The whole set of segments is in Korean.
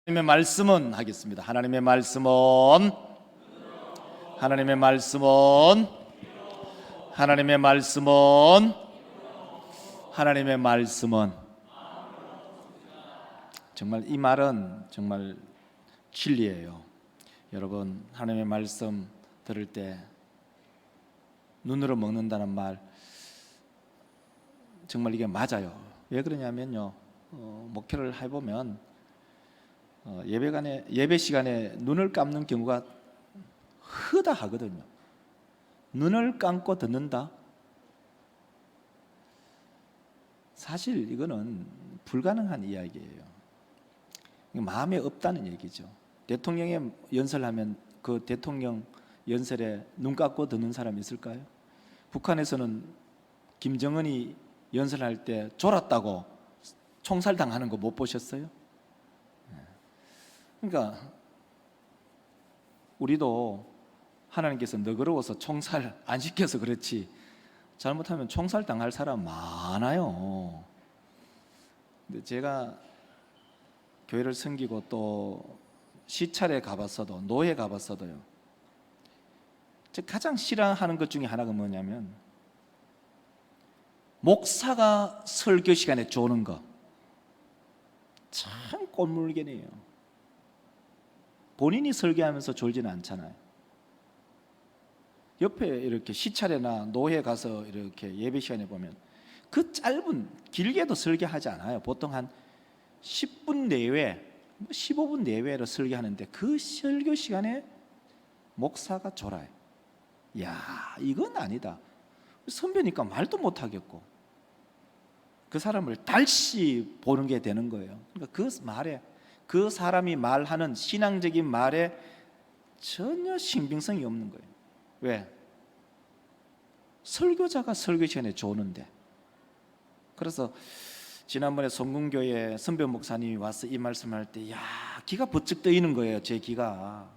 하나님의 말씀은 하겠습니다. 하나님의 말씀은 하나님의 말씀은 하나님의 말씀은 하나님의 말씀은 정말 이 말은 정말 진리예요. 여러분, 하나님의 말씀 들을 때 눈으로 먹는다는 말 정말 이게 맞아요. 왜 그러냐면요, 목회를 해보면 예배 시간에 눈을 감는 경우가 허다하거든요. 눈을 감고 듣는다? 사실 이거는 불가능한 이야기예요. 마음에 없다는 얘기죠. 대통령의 연설하면 그 대통령 연설에 눈 감고 듣는 사람이 있을까요? 북한에서는 김정은이 연설할 때 졸았다고 총살당하는 거 못 보셨어요? 그러니까 우리도 하나님께서 너그러워서 총살 안 시켜서 그렇지 잘못하면 총살 당할 사람 많아요. 근데 제가 교회를 섬기고 또 시찰에 가봤어도 노예 가봤어도요, 가장 싫어하는 것 중에 하나가 뭐냐면 목사가 설교 시간에 조는 거. 참 꼴물견이에요. 본인이 설교하면서 졸지는 않잖아요. 옆에 이렇게 시찰회나 노회 가서 이렇게 예배 시간에 보면 그 짧은, 길게도 설교하지 않아요. 보통 한 10분 내외, 15분 내외로 설교하는데 그 설교 시간에 목사가 졸아요. 야, 이건 아니다. 선배니까 말도 못 하겠고 그 사람을 달시 보는 게 되는 거예요. 그러니까 그 말에, 그 사람이 말하는 신앙적인 말에 전혀 신빙성이 없는 거예요. 왜? 설교자가 설교 시간에 조는데. 그래서 지난번에 성군교회 선배 목사님이 와서 이 말씀할 때, 야, 기가 번쩍 뜨이는 거예요. 제 기가.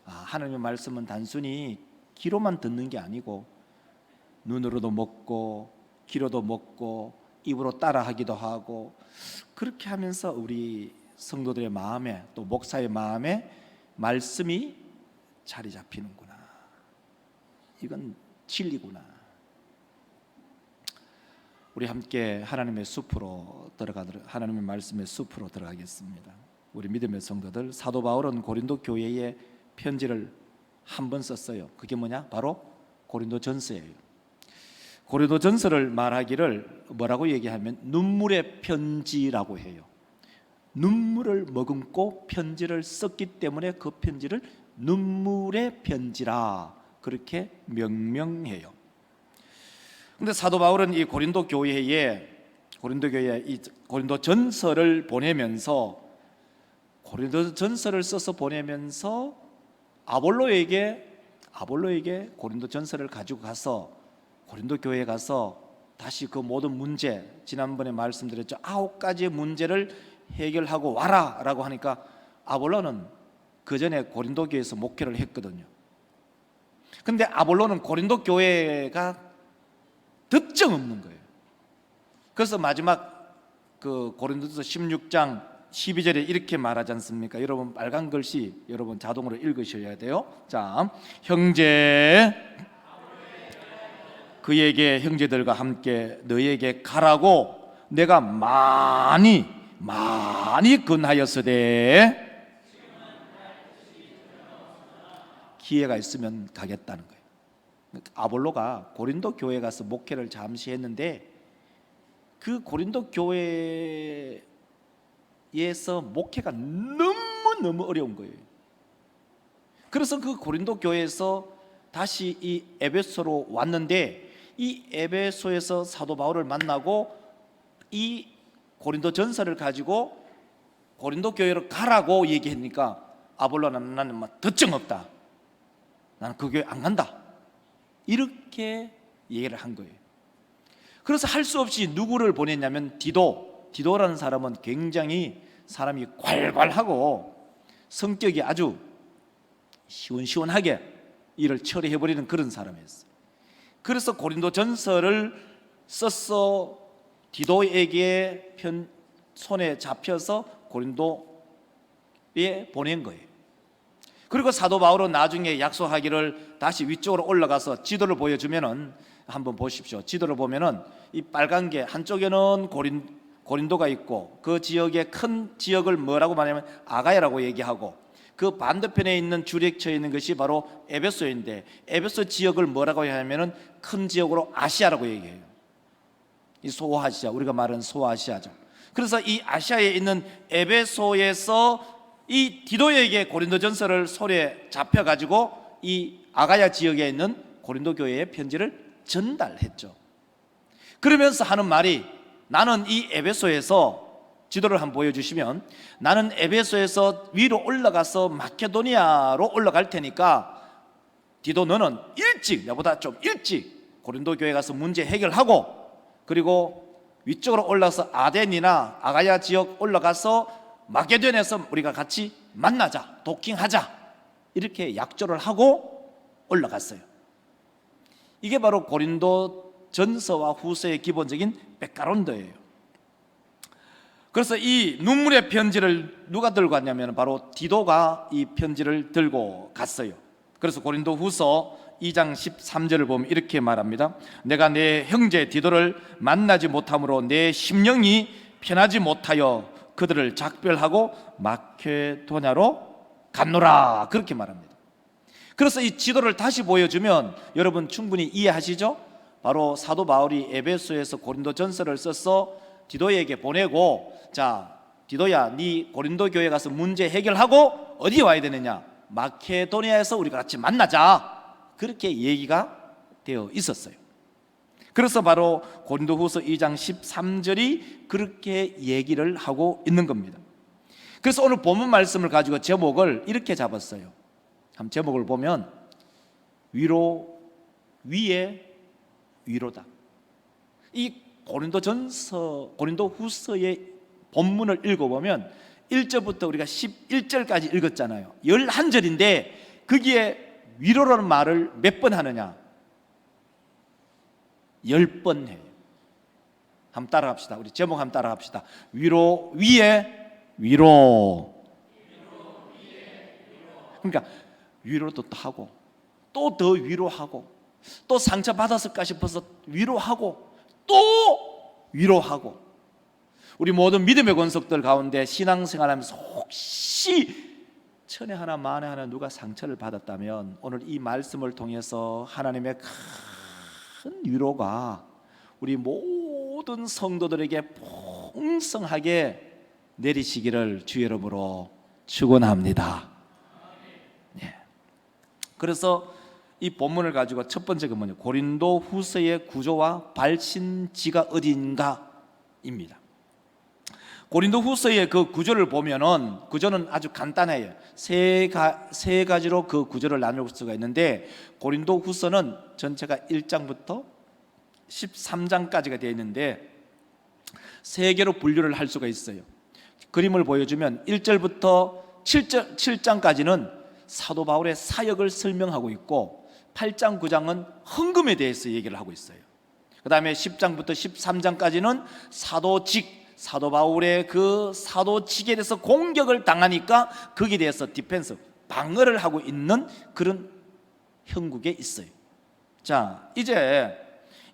하나님의 말씀은 단순히 귀로만 듣는 게 아니고 눈으로도 먹고 귀로도 먹고 입으로 따라하기도 하고, 그렇게 하면서 우리 성도들의 마음에, 또 목사의 마음에 말씀이 자리 잡히는구나. 이건 진리구나. 우리 함께 하나님의 숲으로 하나님의 말씀의 숲으로 들어가겠습니다. 우리 믿음의 성도들, 사도 바울은 고린도 교회에 편지를 한 번 썼어요. 그게 뭐냐? 바로 고린도전서예요. 고린도전서를 말하기를 뭐라고 얘기하면 눈물의 편지라고 해요. 눈물을 머금고 편지를 썼기 때문에 그 편지를 눈물의 편지라 그렇게 명명해요. 근데 사도 바울은 이 고린도 교회에 이 고린도전서를 보내면서, 고린도전서를 써서 보내면서 아볼로에게 고린도전서를 가지고 가서 고린도 교회에 가서 다시 그 모든 문제, 지난번에 말씀드렸죠, 9가지의 문제를 해결하고 와라 라고 하니까 아볼로는 그 전에 고린도 교회에서 목회를 했거든요. 근데 아볼로는 고린도 교회가 득점 없는 거예요. 그래서 마지막 그 고린도서 16장 12절에 이렇게 말하지 않습니까? 여러분 빨간 글씨 여러분 자동으로 읽으셔야 돼요. 자, 형제, 그에게 형제들과 함께 너에게 가라고 내가 많이 권하였으되 기회가 있으면 가겠다는 거예요. 아볼로가 고린도 교회에 가서 목회를 잠시 했는데 그 고린도 교회에서 목회가 너무 어려운 거예요. 그래서 그 고린도 교회에서 다시 이 에베소로 왔는데, 이 에베소에서 사도 바울을 만나고 이 고린도 전서를 가지고 고린도 교회로 가라고 얘기하니까 아볼로는 나는 덧정 없다, 나는 그 교회 안 간다, 이렇게 얘기를 한 거예요. 그래서 할 수 없이 누구를 보냈냐면 디도라는 사람은 굉장히 사람이 괄괄하고 성격이 아주 시원시원하게 일을 처리해버리는 그런 사람이었어요. 그래서 고린도전서를 써서 디도에게 손에 잡혀서 고린도에 보낸 거예요. 그리고 사도 바울은 나중에 약속하기를 다시 위쪽으로 올라가서 지도를 보여주면은, 한번 보십시오. 지도를 보면은 이 빨간 게 한쪽에는 고린도가 있고, 그 지역의 큰 지역을 뭐라고 말하냐면 아가야라고 얘기하고, 그 반대편에 있는 주력처에 있는 것이 바로 에베소인데, 에베소 지역을 뭐라고 하냐면은 큰 지역으로 아시아라고 얘기해요. 이 소아시아, 우리가 말하는 소아시아죠. 그래서 이 아시아에 있는 에베소에서 이 디도에게 고린도전서를 손에 잡혀가지고 이 아가야 지역에 있는 고린도 교회에 편지를 전달했죠. 그러면서 하는 말이, 나는 이 에베소에서, 지도를 한번 보여주시면, 나는 에베소에서 위로 올라가서 마케도니아로 올라갈 테니까 디도 너는 일찍, 나보다 좀 일찍 고린도 교회 가서 문제 해결하고, 그리고 위쪽으로 올라서 아덴이나 아가야 지역 올라가서 마게도니아에서 우리가 같이 만나자, 도킹하자, 이렇게 약조를 하고 올라갔어요. 이게 바로 고린도 전서와 후서의 기본적인 백그라운드예요. 그래서 이 눈물의 편지를 누가 들고 왔냐면 바로 디도가 이 편지를 들고 갔어요. 그래서 고린도 후서 2장 13절을 보면 이렇게 말합니다. 내가 내 형제 디도를 만나지 못함으로 내 심령이 편하지 못하여 그들을 작별하고 마케도냐로 갔노라, 그렇게 말합니다. 그래서 이 지도를 다시 보여주면 여러분 충분히 이해하시죠? 바로 사도 바울이 에베소에서 고린도 전서를 써서 디도에게 보내고, 자 디도야, 네 고린도 교회 가서 문제 해결하고 어디 와야 되느냐, 마케도니아에서 우리가 같이 만나자, 그렇게 얘기가 되어 있었어요. 그래서 바로 고린도후서 2장 13절이 그렇게 얘기를 하고 있는 겁니다. 그래서 오늘 본문 말씀을 가지고 제목을 이렇게 잡았어요. 한번 제목을 보면 위로 위에 위로다. 이 고린도후서의 본문을 읽어보면 1절부터 우리가 11절까지 읽었잖아요. 11절인데 거기에 위로라는 말을 몇 번 하느냐? 10번 해요. 한번 따라합시다. 우리 제목 한번 따라합시다. 위로 위에 위로. 그러니까 위로도 또 하고, 또 더 위로하고, 또 상처받았을까 싶어서 위로하고, 또 위로하고. 우리 모든 믿음의 권속들 가운데 신앙생활하면서 혹시 천에 하나 만에 하나 누가 상처를 받았다면 오늘 이 말씀을 통해서 하나님의 큰 위로가 우리 모든 성도들에게 풍성하게 내리시기를 주의 이름으로 축원합니다. 네. 그래서 이 본문을 가지고 첫 번째가 뭐냐, 고린도 후서의 구조와 발신지가 어딘가입니다. 고린도 후서의 그 구조를 보면은, 구조는 아주 간단해요. 세 가지로 그 구조를 나눌 수가 있는데, 고린도 후서는 전체가 1장부터 13장까지가 되어 있는데 세 개로 분류를 할 수가 있어요. 그림을 보여주면 1절부터 7장까지는 사도 바울의 사역을 설명하고 있고, 8장 9장은 헌금에 대해서 얘기를 하고 있어요. 그 다음에 10장부터 13장까지는 사도 바울의 그 사도직에 대해서 공격을 당하니까 거기에 대해서 디펜스, 방어를 하고 있는 그런 형국에 있어요. 자, 이제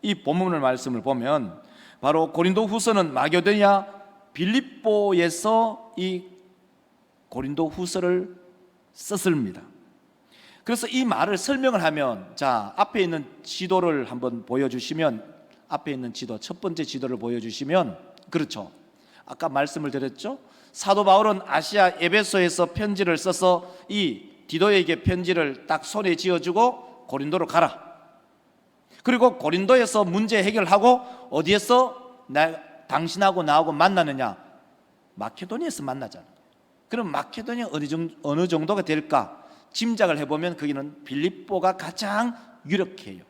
이 본문의 말씀을 보면 바로 고린도 후서는 마게도냐 빌립보에서 이 고린도 후서를 썼습니다. 그래서 이 말을 설명을 하면, 자, 앞에 있는 지도를 한번 보여주시면, 앞에 있는 지도, 첫 번째 지도를 보여주시면, 그렇죠, 아까 말씀을 드렸죠. 사도 바울은 아시아 에베소에서 편지를 써서 이 디도에게 편지를 딱 손에 쥐어주고 고린도로 가라. 그리고 고린도에서 문제 해결하고 어디에서 당신하고 나하고 만나느냐? 마케도니아에서 만나잖아. 그럼 마케도니아 어느 정도가 될까? 짐작을 해보면 거기는 빌립보가 가장 유력해요.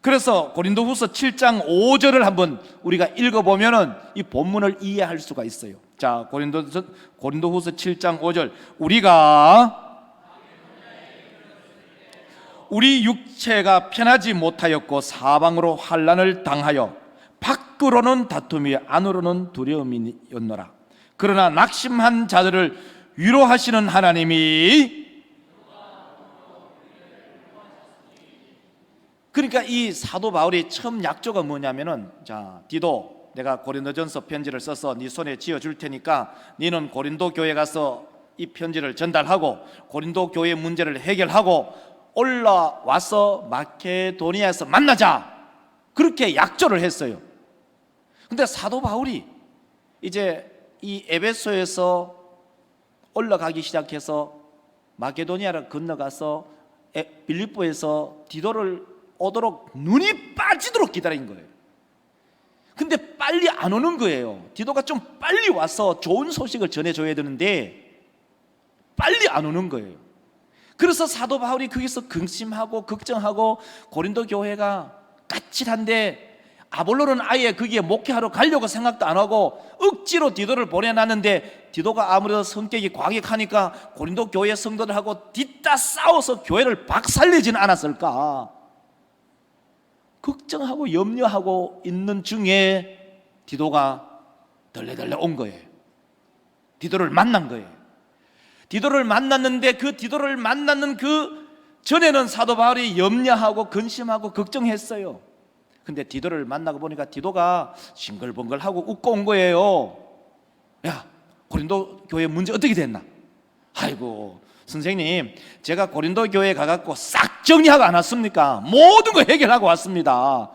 그래서 고린도후서 7장 5절을 한번 우리가 읽어보면은 이 본문을 이해할 수가 있어요. 자, 고린도후서 7장 5절, 우리 육체가 편하지 못하였고 사방으로 환난을 당하여 밖으로는 다툼이 안으로는 두려움이었노라. 그러나 낙심한 자들을 위로하시는 하나님이, 그러니까 이 사도 바울이 처음 약조가 뭐냐면은, 자, 디도, 내가 고린도전서 편지를 써서 네 손에 쥐어줄 테니까 너는 고린도 교회 가서 이 편지를 전달하고 고린도 교회 문제를 해결하고 올라와서 마케도니아에서 만나자, 그렇게 약조를 했어요. 근데 사도 바울이 이제 이 에베소에서 올라가기 시작해서 마케도니아를 건너가서 빌립보에서 디도를 오도록 눈이 빠지도록 기다린 거예요. 근데 빨리 안 오는 거예요. 디도가 좀 빨리 와서 좋은 소식을 전해줘야 되는데 빨리 안 오는 거예요. 그래서 사도 바울이 거기서 근심하고 걱정하고, 고린도 교회가 까칠한데 아볼로는 아예 거기에 목회하러 가려고 생각도 안 하고 억지로 디도를 보내놨는데, 디도가 아무래도 성격이 과격하니까 고린도 교회 성도들하고 뒤따 싸워서 교회를 박살내지는 않았을까, 걱정하고 염려하고 있는 중에 디도가 덜레덜레 온 거예요. 디도를 만난 거예요. 디도를 만났는데 그 디도를 만났는 그 전에는 사도 바울이 염려하고 근심하고 걱정했어요. 근데 디도를 만나고 보니까 디도가 싱글벙글하고 웃고 온 거예요. 야, 고린도 교회 문제 어떻게 됐나? 아이고 선생님, 제가 고린도 교회에 가갖고 싹 정리하고 안 왔습니까? 모든 거 해결하고 왔습니다.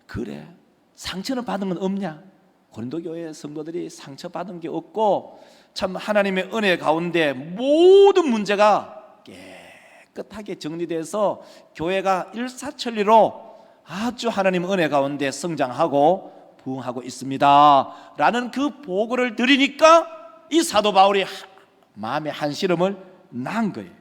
그래, 상처는 받은 건 없냐? 고린도 교회 성도들이 상처받은 게 없고 참 하나님의 은혜 가운데 모든 문제가 깨끗하게 정리돼서 교회가 일사천리로 아주 하나님 은혜 가운데 성장하고 부흥하고 있습니다 라는 그 보고를 드리니까 이 사도 바울이 마음에 한시름을 난 거예요.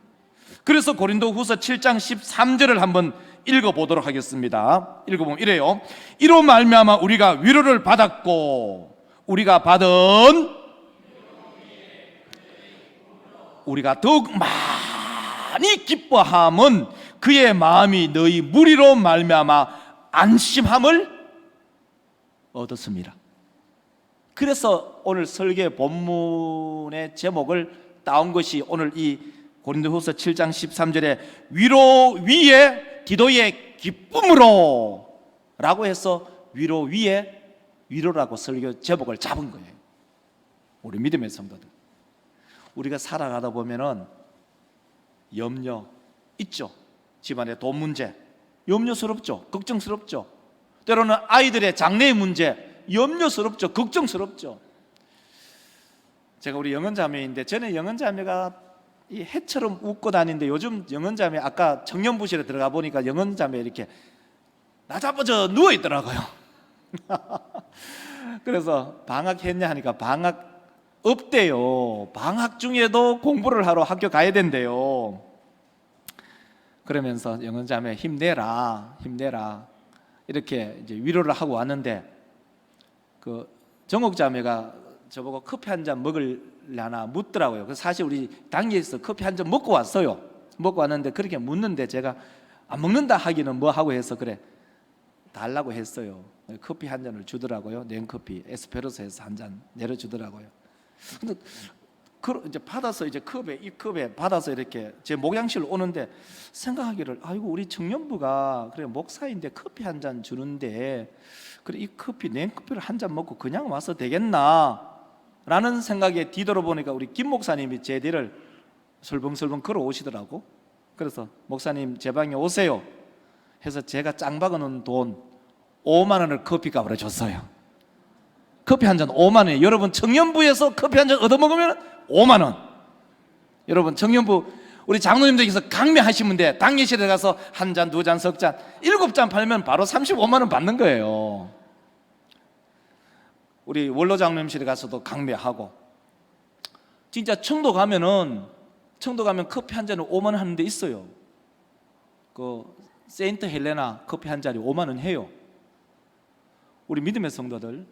그래서 고린도후서 7장 13절을 한번 읽어보도록 하겠습니다. 읽어보면 이래요. 이로 말미암아 우리가 위로를 받았고 우리가 받은 우리가 더욱 많이 기뻐함은 그의 마음이 너희 무리로 말미암아 안심함을 얻었습니다. 그래서 오늘 설계 본문의 제목을 따온 것이 오늘 이 고린도후서 7장 13절에 위로 위에 디도의 기쁨으로 라고 해서 위로 위에 위로라고 설교 제목을 잡은 거예요. 우리 믿음의 성도들, 우리가 살아가다 보면은 염려 있죠. 집안의 돈 문제 염려스럽죠. 걱정스럽죠. 때로는 아이들의 장래의 문제 염려스럽죠. 걱정스럽죠. 제가 우리 영은자매인데 전에 영은자매가 이 해처럼 웃고 다니는데 요즘 영은자매 아까 청년부실에 들어가 보니까 영은자매 이렇게 나자빠져 누워 있더라고요. 그래서 방학했냐 하니까 방학 없대요. 방학 중에도 공부를 하러 학교 가야 된대요. 그러면서 영은자매 힘내라 이렇게 이제 위로를 하고 왔는데, 그 정옥자매가 저보고 커피 한 잔 먹으려나 묻더라고요. 그래서 사실 우리 당에서 커피 한 잔 먹고 왔어요. 먹고 왔는데 그렇게 묻는데 제가 안 먹는다 하기는 뭐 하고 해서 그래 달라고 했어요. 커피 한 잔을 주더라고요. 냉커피 에스프레소에서 한 잔 내려주더라고요. 근데 이제 받아서 이제 이 컵에 받아서 이렇게 제 목양실로 오는데 생각하기를, 아이고 우리 청년부가 그래 목사인데 커피 한 잔 주는데 그래 이 커피 냉커피를 한 잔 먹고 그냥 와서 되겠나 라는 생각에 뒤돌아보니까 우리 김 목사님이 제 뒤를 설벙설벙 걸어오시더라고. 그래서 목사님 제 방에 오세요 해서 제가 짱 박아놓은 돈 5만 원을 커피값으로 줬어요. 커피 한 잔 5만 원이에요. 여러분 청년부에서 커피 한 잔 얻어먹으면 5만 원. 여러분 청년부 우리 장로님들께서 강매하시면 돼. 당예실에 가서 한 잔, 두 잔, 석 잔, 7잔 팔면 바로 35만 원 받는 거예요. 우리 원로 장로님실에 가서도 강매하고, 진짜 청도 가면 커피 한 잔에 5만 원 하는 데 있어요. 그 세인트 헬레나 커피 한 잔이 5만 원 해요. 우리 믿음의 성도들,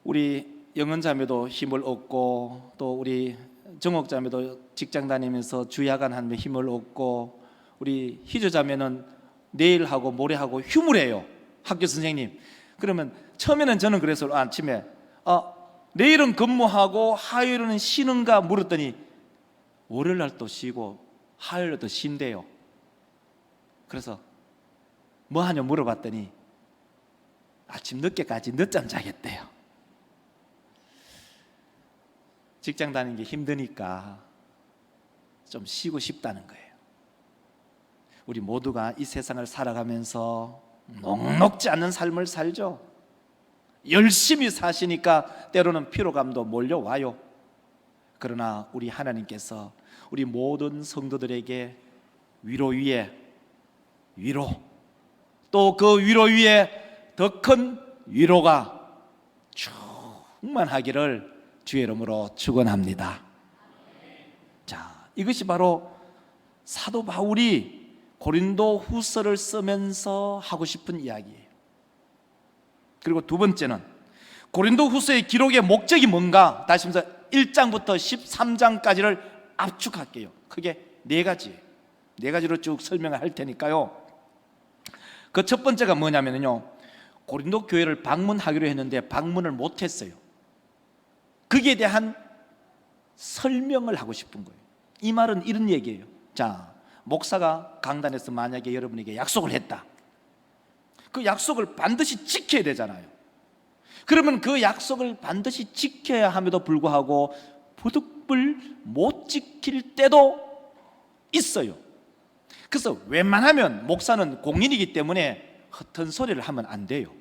우리 영은자매도 힘을 얻고 또 우리 정옥자매도 직장 다니면서 주야간 하면 힘을 얻고, 우리 희조자매는 내일하고 모레하고 휴무래요. 학교 선생님. 그러면 처음에는 저는 그래서 아침에 내일은 근무하고 화요일은 쉬는가 물었더니 월요일 날 또 쉬고 화요일 날도 쉰대요. 그래서 뭐 하냐 물어봤더니 아침 늦게까지 늦잠 자겠대요. 직장 다니는 게 힘드니까 좀 쉬고 싶다는 거예요. 우리 모두가 이 세상을 살아가면서 녹록지 않은 삶을 살죠. 열심히 사시니까 때로는 피로감도 몰려와요. 그러나 우리 하나님께서 우리 모든 성도들에게 위로 위에 위로, 또 그 위로 위에 더 큰 위로가 충만하기를 주의 이름으로 축원합니다. 자, 이것이 바로 사도 바울이 고린도 후서를 쓰면서 하고 싶은 이야기예요. 그리고 두 번째는 고린도 후서의 기록의 목적이 뭔가, 다시 말해서 1장부터 13장까지를 압축할게요. 크게 네 가지로 쭉 설명을 할 테니까요. 그 첫 번째가 뭐냐면요, 고린도 교회를 방문하기로 했는데 방문을 못했어요. 거기에 대한 설명을 하고 싶은 거예요. 이 말은 이런 얘기예요. 자, 목사가 강단에서 만약에 여러분에게 약속을 했다. 그 약속을 반드시 지켜야 되잖아요. 그러면 그 약속을 반드시 지켜야 함에도 불구하고 부득불 못 지킬 때도 있어요. 그래서 웬만하면 목사는 공인이기 때문에 헛된 소리를 하면 안 돼요.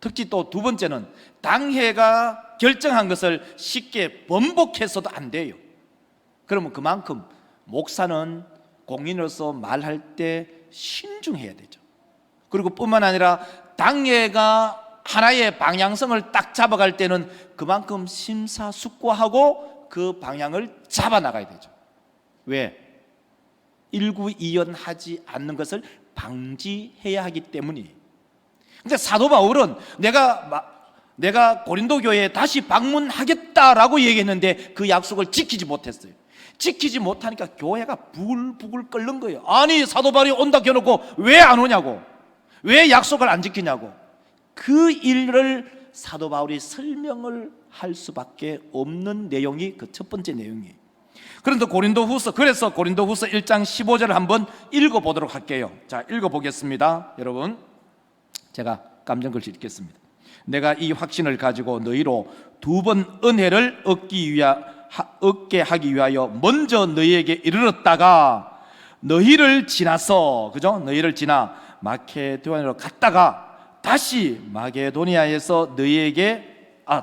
특히 또 두 번째는 당회가 결정한 것을 쉽게 번복해서도 안 돼요. 그러면 그만큼 목사는 공인으로서 말할 때 신중해야 되죠. 그리고 뿐만 아니라 당회가 하나의 방향성을 딱 잡아갈 때는 그만큼 심사숙고하고 그 방향을 잡아나가야 되죠. 왜? 일구이연하지 않는 것을 방지해야 하기 때문이에요. 근데 사도 바울은 내가 고린도 교회에 다시 방문하겠다라고 얘기했는데 그 약속을 지키지 못했어요. 지키지 못하니까 교회가 부글부글 끓는 거예요. 아니, 사도 바울이 온다 해놓고 왜 안 오냐고, 왜 약속을 안 지키냐고. 그 일을 사도 바울이 설명을 할 수밖에 없는 내용이 그 첫 번째 내용이에요. 그래서 고린도 후서 1장 15절을 한번 읽어보도록 할게요. 자, 읽어보겠습니다. 여러분, 제가 깜장글씨 읽겠습니다. 내가 이 확신을 가지고 너희로 두 번 은혜를 얻게 하기 위하여 먼저 너희에게 이르렀다가 너희를 지나서, 너희를 지나 마케도니아로 갔다가 다시 마게도니아에서 너희에게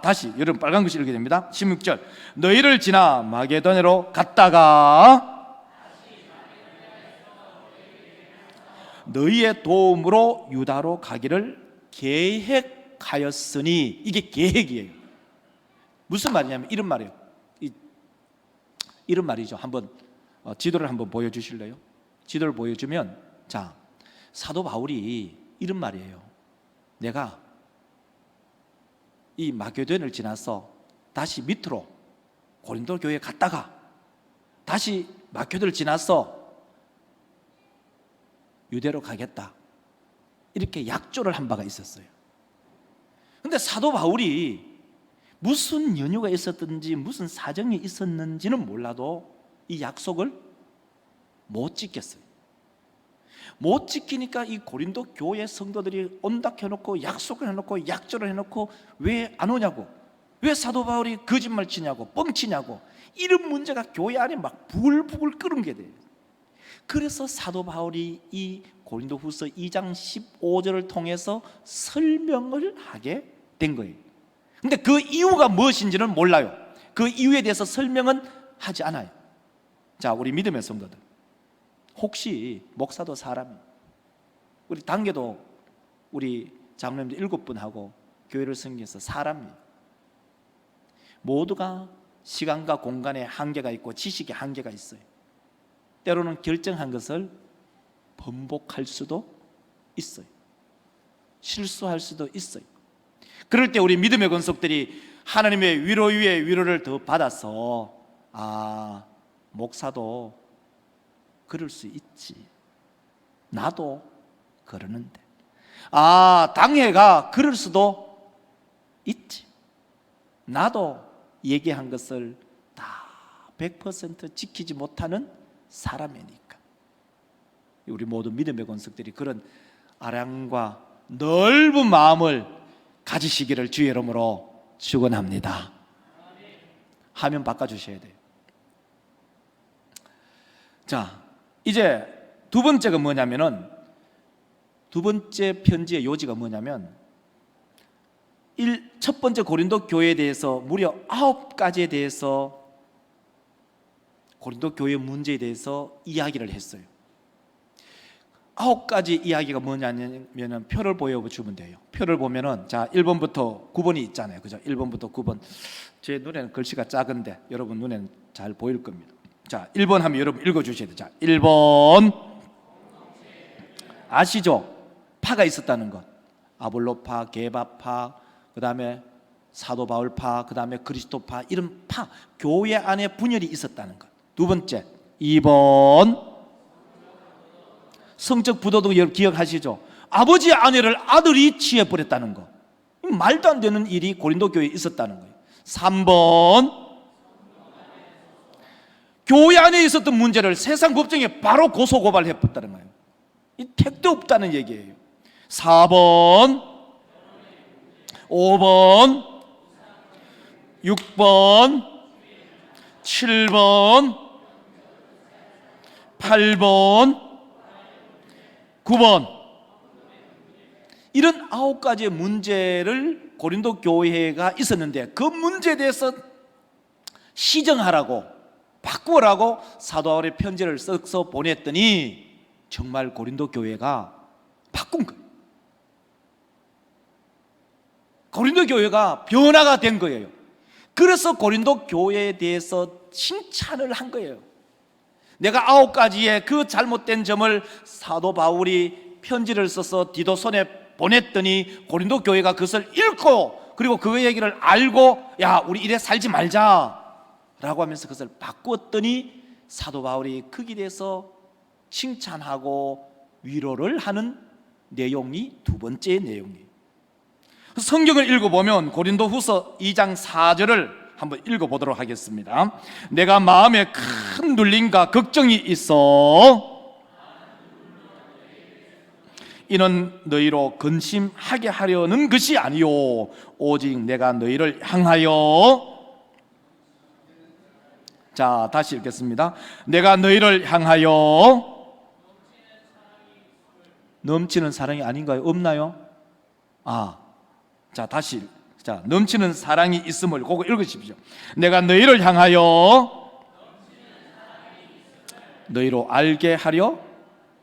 다시 여러분 빨간 글씨 읽게 됩니다. 16절, 너희를 지나 마게도니아로 갔다가 너희의 도움으로 유다로 가기를 계획하였으니, 이게 계획이에요. 무슨 말이냐면 이런 말이에요. 이런 말이죠. 한번 지도를 한번 보여주실래요? 지도를 보여주면, 자, 사도 바울이 이런 말이에요. 내가 이 마게도니아를 지나서 다시 밑으로 고린도 교회에 갔다가 다시 마게도니아를 지나서 유대로 가겠다, 이렇게 약조를 한 바가 있었어요. 근데 사도 바울이 무슨 연유가 있었든지 무슨 사정이 있었는지는 몰라도 이 약속을 못 지켰어요. 못 지키니까 이 고린도 교회 성도들이 온다 해놓고 약속을 해놓고 약조를 해놓고 왜 안 오냐고, 왜 사도 바울이 거짓말 치냐고, 뻥치냐고, 이런 문제가 교회 안에 막 부글부글 끓은 게 돼요. 그래서 사도 바울이 이 고린도 후서 2장 15절을 통해서 설명을 하게 된 거예요. 근데 그 이유가 무엇인지는 몰라요. 그 이유에 대해서 설명은 하지 않아요. 자, 우리 믿음의 성도들, 혹시 목사도 사람이에요. 우리 단계도 우리 장로님들 7분하고 교회를 섬기면서 사람이에요. 모두가 시간과 공간에 한계가 있고 지식에 한계가 있어요. 때로는 결정한 것을 번복할 수도 있어요. 실수할 수도 있어요. 그럴 때 우리 믿음의 권속들이 하나님의 위로 위에 위로를 더 받아서, 목사도 그럴 수 있지, 나도 그러는데, 당회가 그럴 수도 있지. 나도 얘기한 것을 다 100% 지키지 못하는 사람이니까. 우리 모든 믿음의 권속들이 그런 아량과 넓은 마음을 가지시기를 주의 이름으로 축원합니다. 화면 바꿔주셔야 돼요. 자, 이제 두 번째가 뭐냐면은, 두 번째 편지의 요지가 뭐냐면, 첫 번째 고린도 교회에 대해서 무려 9가지에 대해서, 고린도 교회 문제에 대해서 이야기를 했어요. 9가지 이야기가 뭐냐면 표를 보여주면 돼요. 표를 보면은, 자, 1번부터 9번이 있잖아요. 그죠? 1번부터 9번. 제 눈에는 글씨가 작은데 여러분 눈에는 잘 보일 겁니다. 자, 1번 하면 여러분 읽어주셔야 돼요. 자, 1번 아시죠? 파가 있었다는 것. 아볼로파, 게바파, 그 다음에 사도 바울파, 그 다음에 그리스도파, 이런 파, 교회 안에 분열이 있었다는 것. 두 번째, 2번 성적 부도도 여러분 기억하시죠? 아버지의 아내를 아들이 취해버렸다는 거. 말도 안 되는 일이 고린도 교회에 있었다는 거예요. 3번 교회 안에 있었던 문제를 세상 법정에 바로 고소고발해버렸다는 거예요. 이 택도 없다는 얘기예요. 4번 5번 6번 7번 8번 9번 이런 9가지의 문제를 고린도 교회가 있었는데, 그 문제에 대해서 시정하라고, 바꾸라고 사도 바울의 편지를 써서 보냈더니 정말 고린도 교회가 바꾼 거예요. 고린도 교회가 변화가 된 거예요. 그래서 고린도 교회에 대해서 칭찬을 한 거예요. 내가 9가지의 그 잘못된 점을 사도 바울이 편지를 써서 디도 손에 보냈더니 고린도 교회가 그것을 읽고, 그리고 그 얘기를 알고, 야, 우리 이래 살지 말자 라고 하면서 그것을 바꾸었더니 사도 바울이 거기에 대해서 칭찬하고 위로를 하는 내용이 두 번째 내용이에요. 성경을 읽어보면 고린도 후서 2장 4절을 한번 읽어보도록 하겠습니다. 내가 마음에 큰 눌림과 걱정이 있어 이는 너희로 근심하게 하려는 것이 아니요 오직 내가 너희를 향하여, 자, 다시 읽겠습니다. 내가 너희를 향하여 넘치는 사랑이 아닌가요? 없나요? 자, 다시, 자, 넘치는 사랑이 있음을 그거 읽으십시오. 내가 너희를 향하여 너희로 알게 하려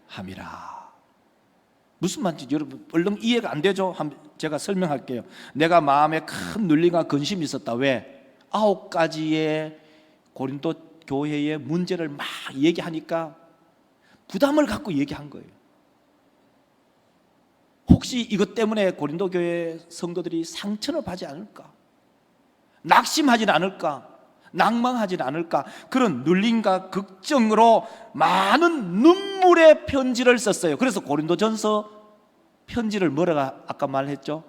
함이라. 무슨 말인지 여러분 얼른 이해가 안 되죠? 제가 설명할게요. 내가 마음에 큰 눌림과 근심이 있었다. 왜? 9가지의 고린도 교회의 문제를 막 얘기하니까 부담을 갖고 얘기한 거예요. 혹시 이것 때문에 고린도 교회 성도들이 상처를 받지 않을까? 낙심하지 않을까? 낭망하지 않을까? 그런 눌림과 걱정으로 많은 눈물의 편지를 썼어요. 그래서 고린도전서 편지를 뭐라고 아까 말했죠?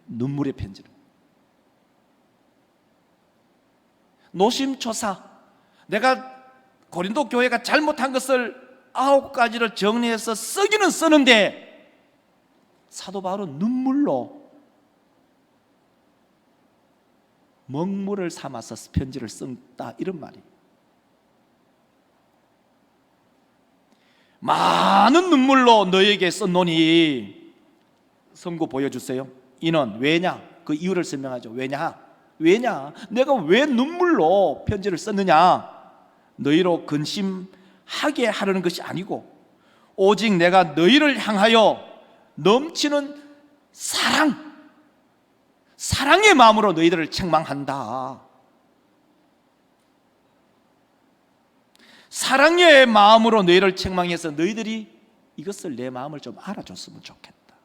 눈물의 편지를. 노심초사, 내가 고린도 교회가 잘못한 것을 9가지를 정리해서 쓰기는 쓰는데 사도 바울은 눈물로 먹물을 삼아서 편지를 쓴다, 이런 말이에요. 많은 눈물로 너에게 썼노니, 선고 보여주세요. 이는 왜냐? 그 이유를 설명하죠. 왜냐? 내가 왜 눈물로 편지를 썼느냐? 너희로 근심하게 하려는 것이 아니고 오직 내가 너희를 향하여 넘치는 사랑의 마음으로 너희들을 책망한다. 사랑의 마음으로 너희를 책망해서 너희들이 이것을, 내 마음을 좀 알아줬으면 좋겠다.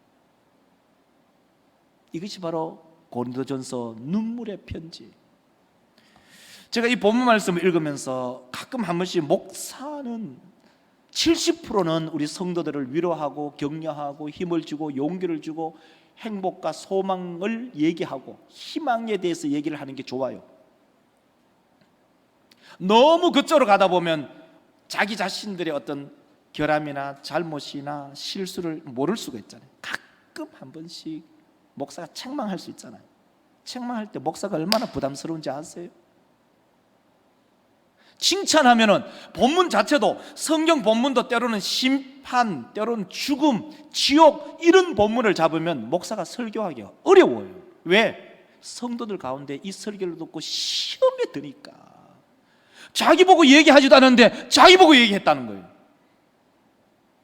이것이 바로 고린도전서 눈물의 편지. 제가 이 본문 말씀을 읽으면서 가끔 한 번씩 목사는 70%는 우리 성도들을 위로하고 격려하고 힘을 주고 용기를 주고 행복과 소망을 얘기하고 희망에 대해서 얘기를 하는 게 좋아요. 너무 그쪽으로 가다 보면 자기 자신들의 어떤 결함이나 잘못이나 실수를 모를 수가 있잖아요. 가끔 한 번씩 목사가 책망할 수 있잖아요. 책망할 때 목사가 얼마나 부담스러운지 아세요? 칭찬하면은 본문 자체도, 성경 본문도 때로는 심판, 때로는 죽음, 지옥 이런 본문을 잡으면 목사가 설교하기가 어려워요. 왜? 성도들 가운데 이 설교를 듣고 시험에 드니까. 자기 보고 얘기하지도 않았는데 자기 보고 얘기했다는 거예요.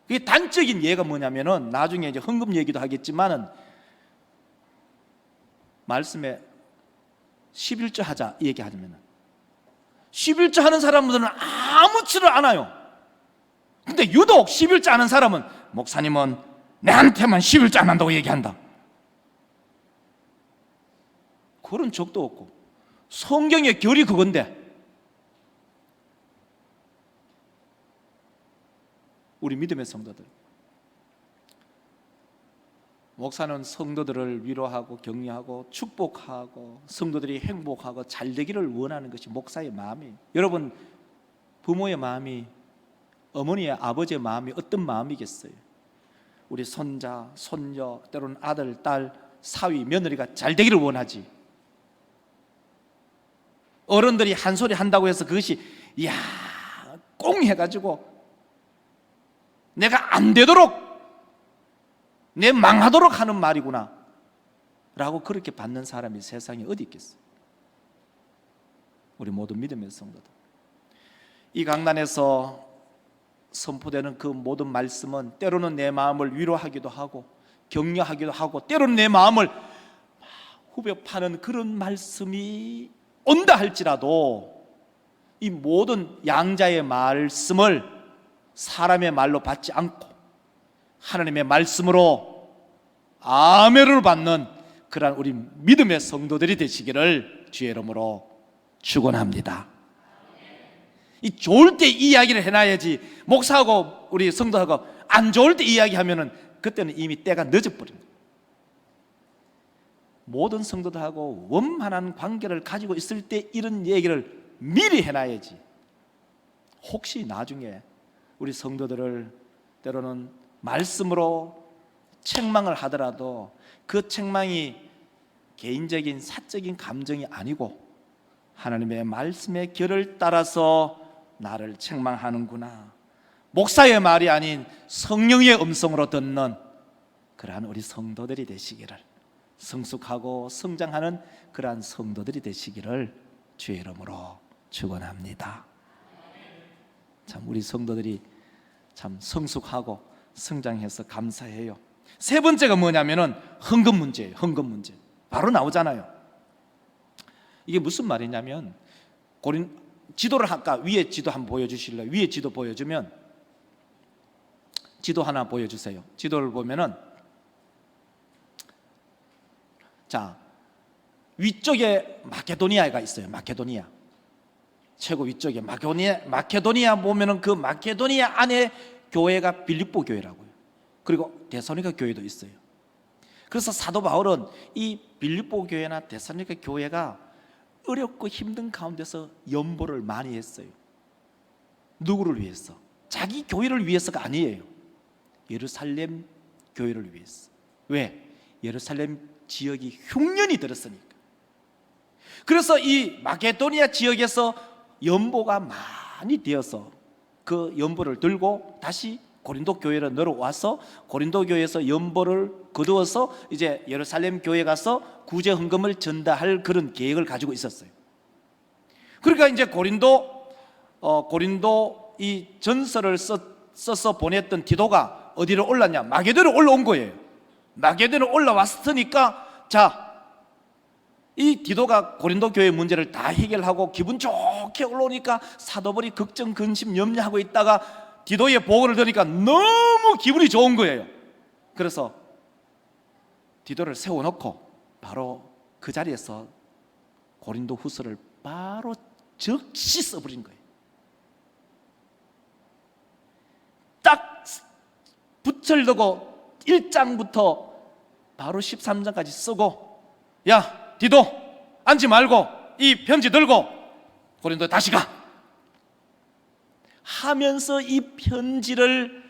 그게 단적인 예가 뭐냐면은, 나중에 이제 헌금 얘기도 하겠지만은, 말씀에 11조 하자 얘기하면은 11조 하는 사람들은 아무렇지를 않아요. 근데 유독 11조 하는 사람은, 목사님은 내한테만 11조 안 한다고 얘기한다. 그런 적도 없고, 성경의 결이 그건데, 우리 믿음의 성도들, 목사는 성도들을 위로하고 격려하고 축복하고 성도들이 행복하고 잘 되기를 원하는 것이 목사의 마음이에요. 여러분, 부모의 마음이, 어머니의 아버지의 마음이 어떤 마음이겠어요? 우리 손자, 손녀, 때로는 아들, 딸, 사위, 며느리가 잘 되기를 원하지. 어른들이 한 소리 한다고 해서 그것이 이야 꽁 해가지고 내가 안 되도록, 내 망하도록 하는 말이구나 라고 그렇게 받는 사람이 세상에 어디 있겠어요? 우리 모두 믿음의 성도들, 이 강단에서 선포되는 그 모든 말씀은 때로는 내 마음을 위로하기도 하고 격려하기도 하고, 때로는 내 마음을 후벼 파는 그런 말씀이 온다 할지라도, 이 모든 양자의 말씀을 사람의 말로 받지 않고 하나님의 말씀으로 아멘을 받는 그러한 우리 믿음의 성도들이 되시기를 주의 이름으로 축원합니다. 이 좋을 때 이야기를 해놔야지, 목사하고 우리 성도하고 안 좋을 때 이야기하면은 그때는 이미 때가 늦어버립니다. 모든 성도들하고 원만한 관계를 가지고 있을 때 이런 얘기를 미리 해놔야지, 혹시 나중에 우리 성도들을 때로는 말씀으로 책망을 하더라도 그 책망이 개인적인 사적인 감정이 아니고 하나님의 말씀의 결을 따라서 나를 책망하는구나, 목사의 말이 아닌 성령의 음성으로 듣는 그러한 우리 성도들이 되시기를, 성숙하고 성장하는 그러한 성도들이 되시기를 주의 이름으로 축원합니다. 참 우리 성도들이 참 성숙하고 성장해서 감사해요. 세 번째가 뭐냐면은 헌금 문제예요. 헌금 문제 바로 나오잖아요. 이게 무슨 말이냐면, 지도를 아까 위에 지도 한번 보여주실래요? 위에 지도 보여주면, 지도 하나 보여주세요. 지도를 보면은, 자, 위쪽에 마케도니아가 있어요. 마케도니아 최고 위쪽에 마케도니아 보면은 그 마케도니아 안에 교회가 빌립보 교회라고요. 그리고 데살로니가 교회도 있어요. 그래서 사도 바울은 이 빌립보 교회나 데살로니가 교회가 어렵고 힘든 가운데서 연보를 많이 했어요. 누구를 위해서? 자기 교회를 위해서가 아니에요. 예루살렘 교회를 위해서. 왜? 예루살렘 지역이 흉년이 들었으니까. 그래서 이 마케도니아 지역에서 연보가 많이 되어서 그 연보를 들고 다시 고린도 교회로 내려와서 고린도 교회에서 연보를 거두어서 이제 예루살렘 교회에 가서 구제 헌금을 전달할 그런 계획을 가지고 있었어요. 그러니까 이제 고린도 이 전서를 써서 보냈던 디도가 어디로 올랐냐? 마게도로 올라온 거예요. 마게도로 올라왔으니까, 자, 이 디도가 고린도 교회 문제를 다 해결하고 기분 좋게 올라오니까 사도벌이 걱정, 근심, 염려하고 있다가 디도의 보고를 들으니까 너무 기분이 좋은 거예요. 그래서 디도를 세워놓고 바로 그 자리에서 고린도 후서를 바로 즉시 써버린 거예요. 딱 붙여두고 1장부터 바로 13장까지 쓰고, 야 디도 앉지 말고 이 편지 들고 고린도에 다시 가 하면서 이 편지를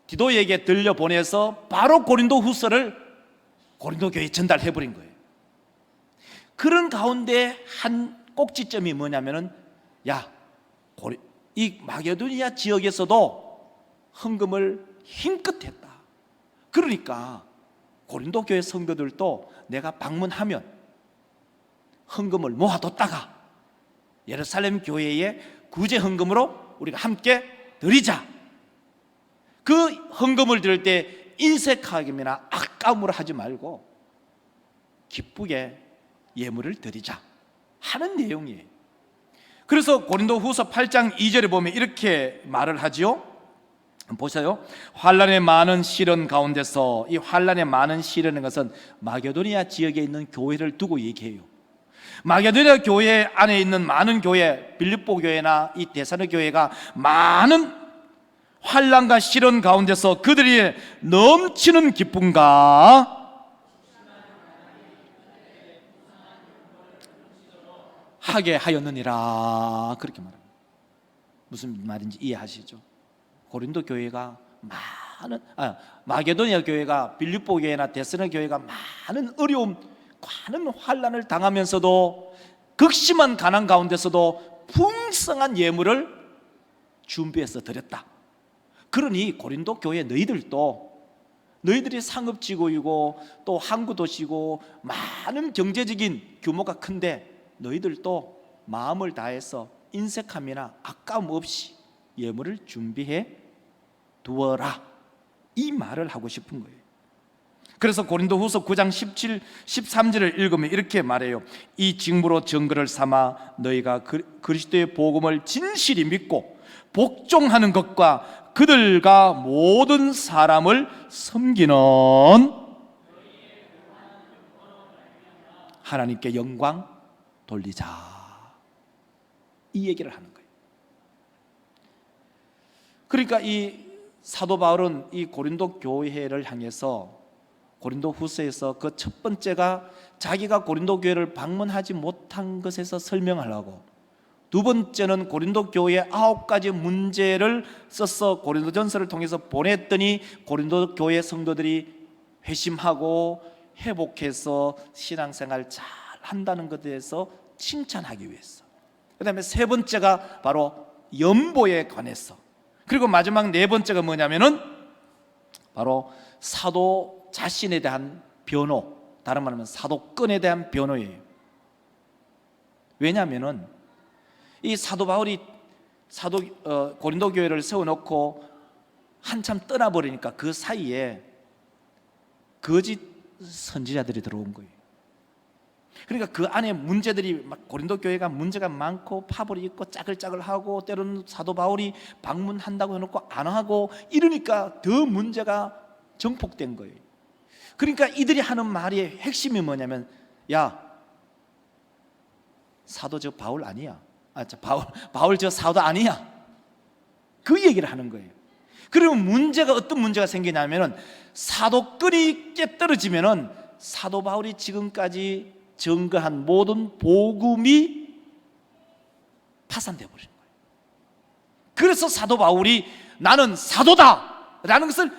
디도에게 들려보내서 바로 고린도 후서를 고린도 교회에 전달해버린 거예요. 그런 가운데 한 꼭지점이 뭐냐면은, 야, 이 마게도니아 지역에서도 헌금을 힘껏 했다. 그러니까 고린도 교회 성도들도 내가 방문하면 헌금을 모아뒀다가 예루살렘 교회에 구제 헌금으로 우리가 함께 드리자. 그 헌금을 드릴 때 인색하기나 아까움으로 하지 말고 기쁘게 예물을 드리자 하는 내용이에요. 그래서 고린도 후서 8장 2절에 보면 이렇게 말을 하지요. 보세요. 환난의 많은 시련 가운데서, 이 환난의 많은 시련인 것은 마게도니아 지역에 있는 교회를 두고 얘기해요. 마게도니아 교회 안에 있는 많은 교회, 빌립보 교회나 이 데살로니가 교회가 많은 환난과 시련 가운데서 그들이 넘치는 기쁨과 하게 하였느니라, 그렇게 말합니다. 무슨 말인지 이해하시죠? 고린도 교회가 마게도니아 교회가 빌립보 교회나 데살로니가 교회가 많은 어려움, 많은 환난을 당하면서도 극심한 가난 가운데서도 풍성한 예물을 준비해서 드렸다. 그러니 고린도 교회 너희들이 상업지구이고 또 항구 도시고 많은 경제적인 규모가 큰데 너희들도 마음을 다해서 인색함이나 아까움 없이 예물을 준비해 두어라, 이 말을 하고 싶은 거예요. 그래서 고린도 후서 9장 17, 13절을 읽으면 이렇게 말해요. 이 직무로 증거를 삼아 너희가 그리스도의 복음을 진실히 믿고 복종하는 것과 그들과 모든 사람을 섬기는 하나님께 영광 돌리자, 이 얘기를 하는 거예요. 그러니까 이 사도 바울은 이 고린도 교회를 향해서 고린도 후서에서 그 첫 번째가 자기가 고린도 교회를 방문하지 못한 것에서 설명하려고, 두 번째는 고린도 교회의 9가지 문제를 써서 고린도전서를 통해서 보냈더니 고린도 교회 성도들이 회심하고 회복해서 신앙생활 잘 한다는 것에 대해서 칭찬하기 위해서, 그 다음에 세 번째가 바로 연보에 관해서, 그리고 마지막 네 번째가 뭐냐면은 바로 사도 자신에 대한 변호, 다른 말하면 사도권에 대한 변호예요. 왜냐하면은 이 사도 바울이 고린도 교회를 세워놓고 한참 떠나버리니까 그 사이에 거짓 선지자들이 들어온 거예요. 그러니까 그 안에 문제들이 막, 고린도 교회가 문제가 많고 파벌이 있고 짜글짜글하고 때로는 사도 바울이 방문한다고 해놓고 안 하고 이러니까 더 문제가 정폭된 거예요. 그러니까 이들이 하는 말의 핵심이 뭐냐면, 야, 사도 저 바울 아니야, 바울 저 사도 아니야, 그 얘기를 하는 거예요. 그러면 문제가, 어떤 문제가 생기냐면은 사도권이 깨떨어지면은 사도 바울이 지금까지 증거한 모든 복음이 파산되어 버리는 거예요. 그래서 사도 바울이 나는 사도다 라는 것을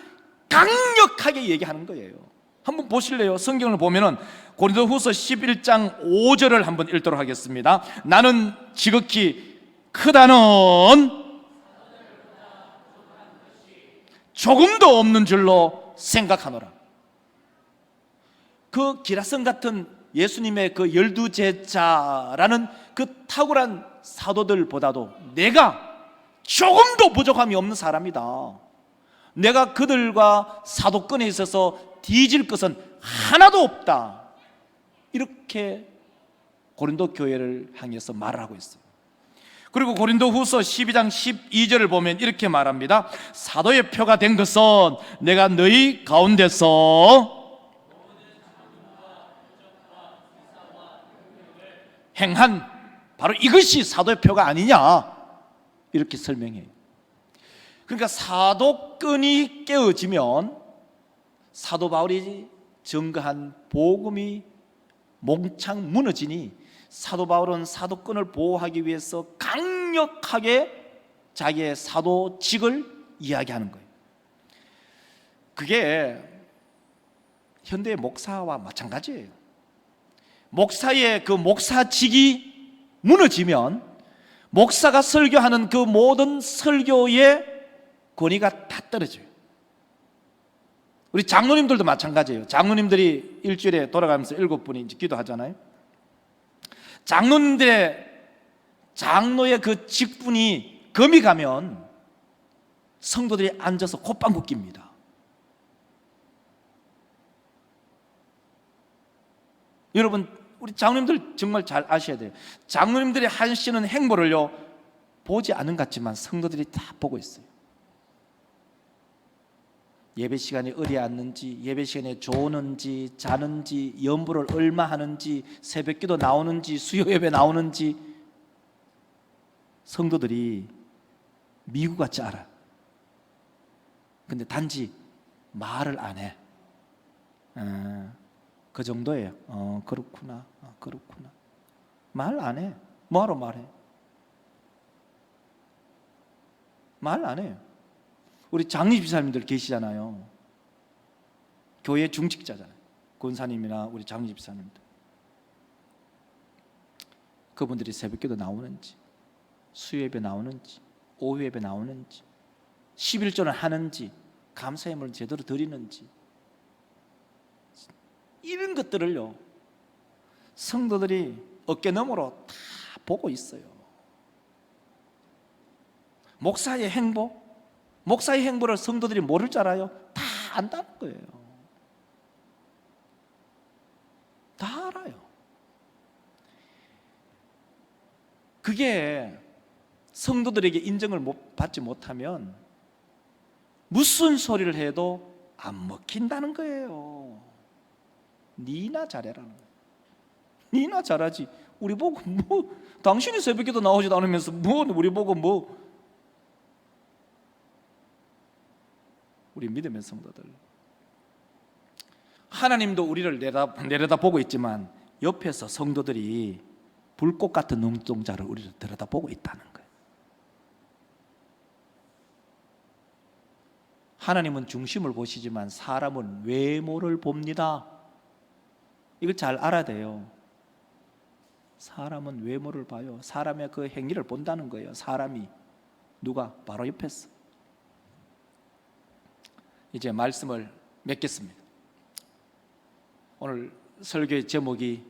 강력하게 얘기하는 거예요. 한번 보실래요? 성경을 보면은 고린도후서 11장 5절을 한번 읽도록 하겠습니다. 나는 지극히 크다는 조금도 없는 줄로 생각하노라. 그 기라성 같은 예수님의 그 12제자라는 그 탁월한 사도들보다도 내가 조금도 부족함이 없는 사람이다. 내가 그들과 사도권에 있어서 뒤질 것은 하나도 없다. 이렇게 고린도 교회를 향해서 말을 하고 있어요. 그리고 고린도 후서 12장 12절을 보면 이렇게 말합니다. 사도의 표가 된 것은 내가 너희 가운데서 행한 바로 이것이 사도의 표가 아니냐, 이렇게 설명해요. 그러니까 사도권이 깨어지면 사도 바울이 증거한 복음이 몽창 무너지니 사도 바울은 사도권을 보호하기 위해서 강력하게 자기의 사도직을 이야기하는 거예요. 그게 현대의 목사와 마찬가지예요. 목사의 그 목사직이 무너지면 목사가 설교하는 그 모든 설교의 권위가 다 떨어져요. 우리 장로님들도 마찬가지예요. 장로님들이 일주일에 돌아가면서 7분이 이제 기도하잖아요. 장로의 그 직분이 금이 가면 성도들이 앉아서 콧방귀 낍니다. 여러분, 우리 장로님들 정말 잘 아셔야 돼요. 장로님들이 하시는 행보를요 보지 않은 것 같지만 성도들이 다 보고 있어요. 예배 시간에 어디 앉는지, 예배 시간에 조는지, 자는지, 연부를 얼마 하는지, 새벽기도 나오는지, 수요 예배 나오는지 성도들이 미국 같이 알아. 근데 단지 말을 안 해. 그 정도예요. 그렇구나. 그렇구나. 말 안 해. 뭐하러 말해? 말 안 해요. 우리 장리 집사님들 계시잖아요. 교회 중직자잖아요. 권사님이나 우리 장리 집사님들. 그분들이 새벽기도 나오는지, 수요예배 나오는지, 오후예배 나오는지, 11조를 하는지, 감사예물을 제대로 드리는지, 이런 것들을요 성도들이 어깨너머로 다 보고 있어요. 목사의 행보를 성도들이 모를 줄 알아요? 다 안다는 거예요. 다 알아요. 그게 성도들에게 인정을 받지 못하면 무슨 소리를 해도 안 먹힌다는 거예요. 니나 잘해라는 거예요. 니나 잘하지. 우리 보고 뭐 당신이 새벽에도 나오지도 않으면서 뭐 우리 보고 뭐. 우리 믿음의 성도들, 하나님도 우리를 내려다보고 있지만 옆에서 성도들이 불꽃 같은 눈동자를 우리를 들여다보고 있다는 거예요. 하나님은 중심을 보시지만 사람은 외모를 봅니다. 이걸 잘 알아야 돼요. 사람은 외모를 봐요. 사람의 그 행위를 본다는 거예요. 사람이 누가? 바로 옆에서. 이제 말씀을 맺겠습니다. 오늘 설교의 제목이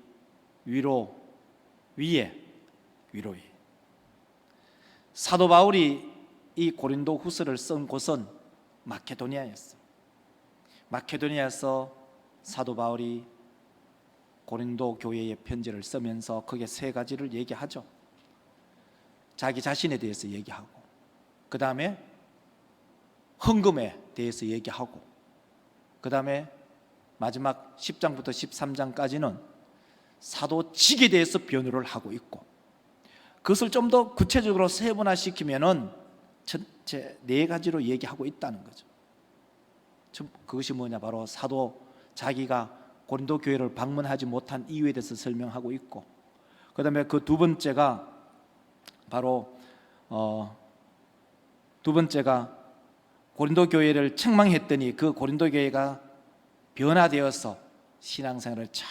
위로 위에. 사도 바울이 이 고린도 후서를 쓴 곳은 마케도니아였어요. 마케도니아에서 사도 바울이 고린도 교회에 편지를 쓰면서 거기에 세 가지를 얘기하죠. 자기 자신에 대해서 얘기하고, 그 다음에 헌금에 대해서 얘기하고, 그 다음에 마지막 10장부터 13장까지는 사도직에 대해서 변호를 하고 있고, 그것을 좀 더 구체적으로 세분화시키면은 전체 네 가지로 얘기하고 있다는 거죠. 그것이 뭐냐? 바로 사도 자기가 고린도 교회를 방문하지 못한 이유에 대해서 설명하고 있고, 그 다음에 그 두 번째가 바로 두 번째가 고린도 교회를 책망했더니 그 고린도 교회가 변화되어서 신앙생활을 잘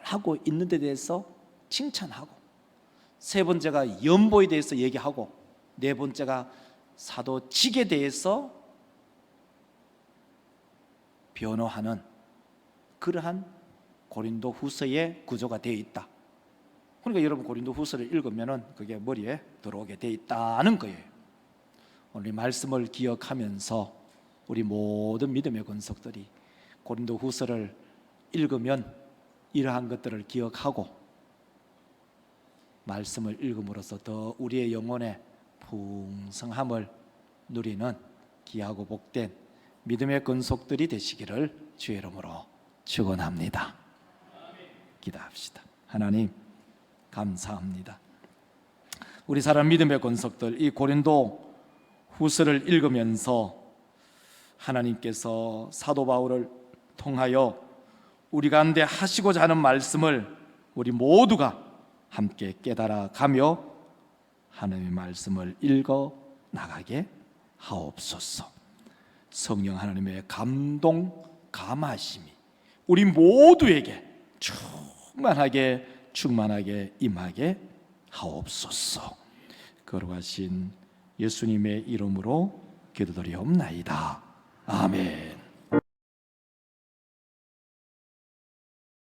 하고 있는 데 대해서 칭찬하고, 세 번째가 연보에 대해서 얘기하고, 네 번째가 사도직에 대해서 변호하는 그러한 고린도 후서의 구조가 되어 있다. 그러니까 여러분 고린도 후서를 읽으면 그게 머리에 들어오게 되어 있다는 거예요. 오늘 이 말씀을 기억하면서 우리 모든 믿음의 권속들이 고린도 후서를 읽으면 이러한 것들을 기억하고 말씀을 읽음으로써 더 우리의 영혼의 풍성함을 누리는 귀하고 복된 믿음의 권속들이 되시기를 주의 이름으로 축원합니다. 기도합시다. 하나님 감사합니다. 우리 사람 믿음의 권속들, 이 고린도 후서를 읽으면서 하나님께서 사도 바울을 통하여 우리 가운데 하시고자 하는 말씀을 우리 모두가 함께 깨달아 가며 하나님의 말씀을 읽어 나가게 하옵소서. 성령 하나님의 감동, 감하심이 우리 모두에게 충만하게 임하게 하옵소서. 거룩하신 예수님의 이름으로 기도드리옵나이다. 아멘.